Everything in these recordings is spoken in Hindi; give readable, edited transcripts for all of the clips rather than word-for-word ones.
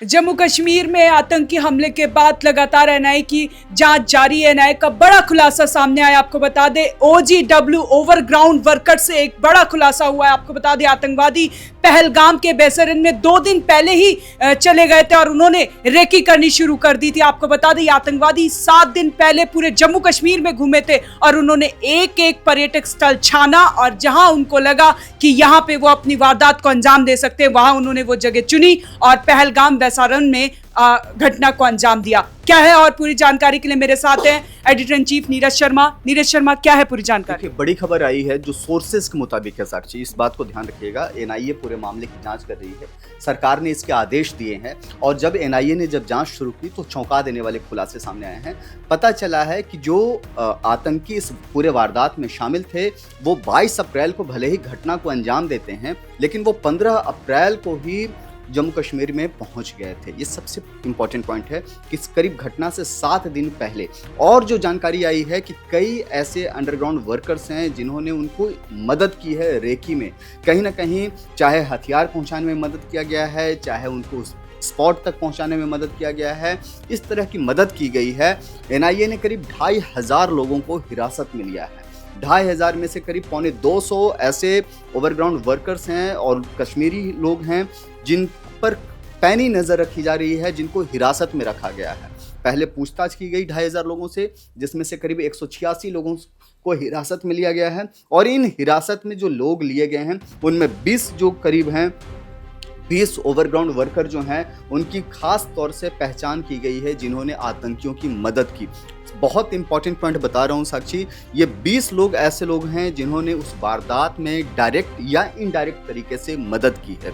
जम्मू कश्मीर में आतंकी हमले के बाद लगातार एनआईए की जांच जारी है। एनआईए का बड़ा खुलासा सामने आया। आपको बता दें, ओजीडब्ल्यू ओवरग्राउंड वर्कर से एक बड़ा खुलासा हुआ है। आपको बता दें, आतंकवादी पहलगाम के बेसरन में 2 दिन पहले ही चले गए थे और उन्होंने रेकी करनी शुरू कर दी थी। आपको बता दें, आतंकवादी 7 दिन पहले पूरे जम्मू कश्मीर में घूमे थे और उन्होंने एक एक पर्यटक स्थल छाना और जहां उनको लगा कि यहां पे वो अपनी वारदात को अंजाम दे सकते हैं, वहां उन्होंने वो जगह चुनी और पहलगाम बेसरन में घटना को अंजाम दिया। क्या है और पूरी जानकारी के लिए मेरे साथ हैं editor in chief Neeraj Sharma. Neeraj Sharma, क्या है पूरी जानकारी? बड़ी खबर आई है जो सोर्सेज के मुताबिक है साक्षी, इस बात को ध्यान रखिएगा। एनआईए पूरे मामले की जांच कर रही है, सरकार ने इसके आदेश दिए हैं और जब एनआईए ने जब जांच शुरू की तो चौंका देने वाले खुलासे सामने आए हैं। पता चला है कि जो आतंकी इस पूरे वारदात में शामिल थे वो 22 अप्रैल को भले ही घटना को अंजाम देते हैं, लेकिन वो 15 अप्रैल को ही जम्मू कश्मीर में पहुंच गए थे। ये सबसे इंपॉर्टेंट पॉइंट है कि करीब घटना से 7 दिन पहले और जो जानकारी आई है कि कई ऐसे अंडरग्राउंड वर्कर्स हैं जिन्होंने उनको मदद की है रेकी में, कहीं ना कहीं चाहे हथियार पहुंचाने में मदद किया गया है, चाहे उनको स्पॉट तक पहुंचाने में मदद किया गया है, इस तरह की मदद की गई है। एनआईए ने करीब 2500 लोगों को हिरासत में लिया है। 2500 में से करीब 250 ऐसे ओवरग्राउंड वर्कर्स हैं और कश्मीरी लोग हैं जिन पर पैनी नज़र रखी जा रही है, जिनको हिरासत में रखा गया है। पहले पूछताछ की गई 2500 लोगों से, जिसमें से करीब 186 लोगों को हिरासत में लिया गया है और इन हिरासत में जो लोग लिए गए हैं उनमें 20 जो करीब हैं 20 ओवरग्राउंड वर्कर जो हैं उनकी खास तौर से पहचान की गई है जिन्होंने आतंकियों की मदद की। बहुत इंपॉर्टेंट पॉइंट बता रहा हूं साक्षी, ये 20 लोग ऐसे लोग हैं जिन्होंने उस वारदात में डायरेक्ट या इनडायरेक्ट तरीके से मदद की है।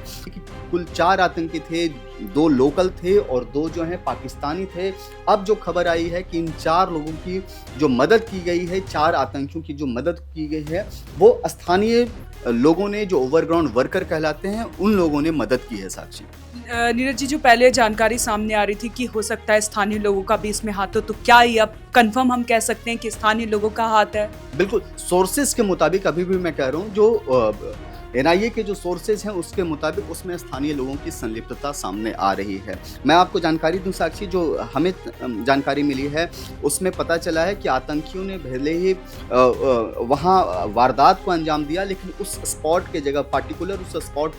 कुल 4 आतंकी थे, 2 लोकल थे और 2 जो हैं पाकिस्तानी थे। अब जो खबर आई है कि इन 4 लोगों की जो मदद की गई है, 4 आतंकियों की जो मदद की गई है, वो स्थानीय लोगों ने, जो ओवरग्राउंड वर्कर कहलाते हैं, उन लोगों ने मदद की है साक्षी। नीरज जी, जो पहले जानकारी सामने आ रही थी कि हो सकता है स्थानीय लोगों का भी इसमें हाथ हो, तो क्या ये अब कंफर्म हम कह सकते हैं कि स्थानीय लोगों का हाथ है? बिल्कुल, सोर्सेज के मुताबिक अभी भी मैं कह रहा हूँ, जो एनआईए के जो सोर्सेज हैं उसके मुताबिक उसमें स्थानीय लोगों की संलिप्तता सामने आ रही है। मैं आपको जानकारी दूं साक्षी, जो हमें जानकारी मिली है उसमें पता चला है कि आतंकियों ने भले ही वहाँ वारदात को अंजाम दिया, लेकिन उस स्पॉट के जगह पार्टिकुलर उस स्पॉट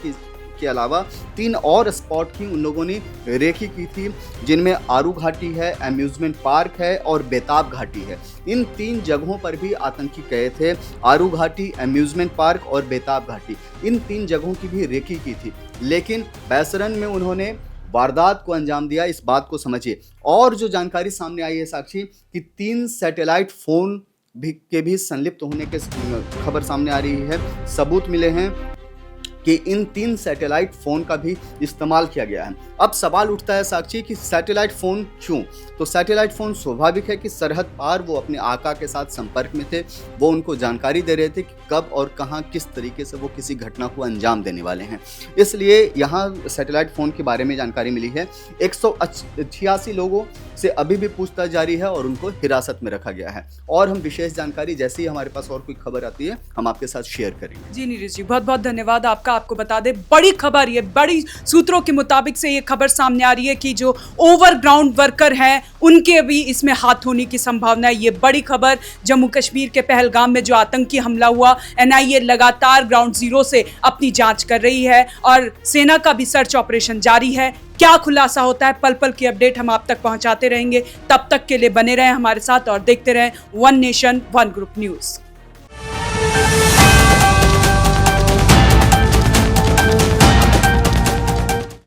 के अलावा 3 और स्पॉट की उन लोगों ने रेकी की थी, जिनमें आरू घाटी है, अम्यूजमेंट पार्क है और बेताब घाटी है। इन 3 जगहों पर भी आतंकी गए थे, आरू घाटी, अम्यूजमेंट पार्क और बेताब घाटी। इन 3 जगहों की भी रेकी की थी, लेकिन बेसरन में उन्होंने वारदात को अंजाम दिया। इस बात को समझिए। और जो जानकारी सामने आई है साक्षी कि 3 सैटेलाइट फोन के भी संलिप्त होने के खबर सामने आ रही है। सबूत मिले हैं कि इन 3 सैटेलाइट फ़ोन का भी इस्तेमाल किया गया है। अब सवाल उठता है साक्षी कि सैटेलाइट फ़ोन क्यों? तो सैटेलाइट फ़ोन स्वाभाविक है कि सरहद पार वो अपने आका के साथ संपर्क में थे, वो उनको जानकारी दे रहे थे कि कब और कहां किस तरीके से वो किसी घटना को अंजाम देने वाले हैं। इसलिए यहाँ सैटेलाइट फ़ोन के बारे में जानकारी मिली है। 186 लोगों से अभी भी पूछताछ जारी है और उनको हिरासत में रखा गया है। और हम विशेष जानकारी जैसे ही हमारे पास और कोई खबर आती है हम आपके साथ शेयर करेंगे। जी नीरज जी, बहुत बहुत धन्यवाद आपका। आपको बता दें, बड़ी खबर, ये बड़ी सूत्रों के मुताबिक से ये खबर सामने आ रही है कि जो ओवरग्राउंड वर्कर हैं उनके भी इसमें हाथ होने की संभावना है। ये बड़ी खबर जम्मू कश्मीर के पहलगाम में जो आतंकी हमला हुआ, एनआईए लगातार ग्राउंड जीरो से अपनी जांच कर रही है और सेना का भी सर्च ऑपरेशन जारी है। क्या खुलासा होता है, पल पल की अपडेट हम आप तक पहुंचाते रहेंगे। तब तक के लिए बने रहें हमारे साथ और देखते रहें one nation one group news.